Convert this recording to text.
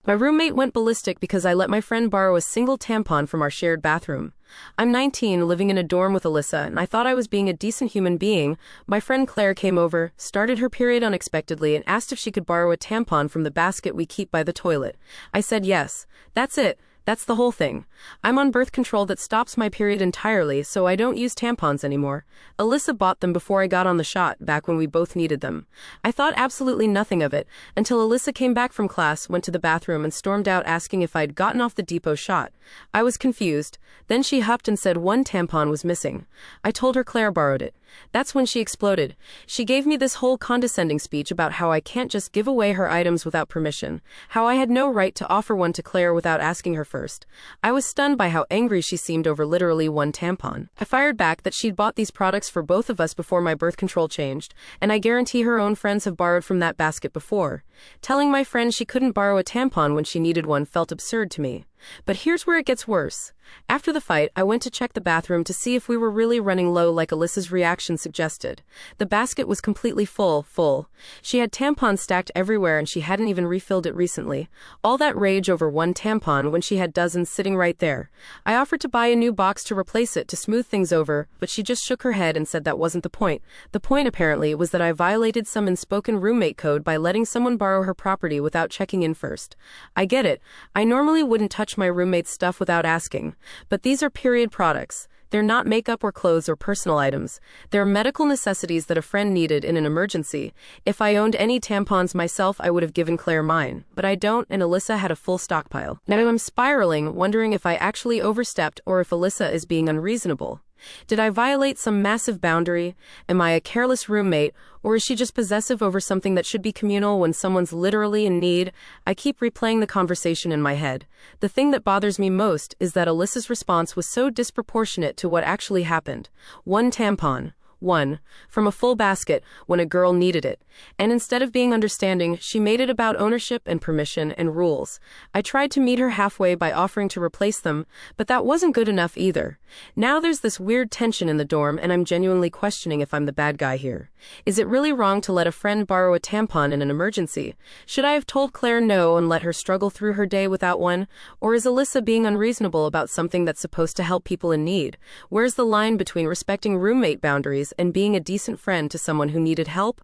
My roommate went ballistic because I let my friend borrow a single tampon from our shared bathroom. I'm 19, living in a dorm with Alyssa, and I thought I was being a decent human being. My friend Claire came over, started her period unexpectedly, and asked if she could borrow a tampon from the basket we keep by the toilet. I said yes. That's it. That's the whole thing. I'm on birth control that stops my period entirely, so I don't use tampons anymore. Alyssa bought them before I got on the shot, back when we both needed them. I thought absolutely nothing of it, until Alyssa came back from class, went to the bathroom, and stormed out asking if I'd gotten off the depot shot. I was confused. Then she huffed and said one tampon was missing. I told her Claire borrowed it. That's when she exploded. She gave me this whole condescending speech about how I can't just give away her items without permission, how I had no right to offer one to Claire without asking her first. I was stunned by how angry she seemed over literally one tampon. I fired back that she'd bought these products for both of us before my birth control changed, and I guarantee her own friends have borrowed from that basket before. Telling my friend she couldn't borrow a tampon when she needed one felt absurd to me. But here's where it gets worse. After the fight, I went to check the bathroom to see if we were really running low like Alyssa's reaction suggested. The basket was completely full. She had tampons stacked everywhere and she hadn't even refilled it recently. All that rage over one tampon when she had dozens sitting right there. I offered to buy a new box to replace it to smooth things over, but she just shook her head and said that wasn't the point. The point apparently was that I violated some unspoken roommate code by letting someone borrow her property without checking in first. I get it. I normally wouldn't touch my roommate's stuff without asking. But these are period products. They're not makeup or clothes or personal items. They're medical necessities that a friend needed in an emergency. If I owned any tampons myself, I would have given Claire mine. But I don't, and Alyssa had a full stockpile. Now I'm spiraling, wondering if I actually overstepped or if Alyssa is being unreasonable. Did I violate some massive boundary? Am I a careless roommate? Or is she just possessive over something that should be communal when someone's literally in need? I keep replaying the conversation in my head. The thing that bothers me most is that Alyssa's response was so disproportionate to what actually happened. One tampon. One, from a full basket when a girl needed it. And instead of being understanding, she made it about ownership and permission and rules. I tried to meet her halfway by offering to replace them, but that wasn't good enough either. Now there's this weird tension in the dorm, and I'm genuinely questioning if I'm the bad guy here. Is it really wrong to let a friend borrow a tampon in an emergency? Should I have told Claire no and let her struggle through her day without one? Or is Alyssa being unreasonable about something that's supposed to help people in need? Where's the line between respecting roommate boundaries and being a decent friend to someone who needed help?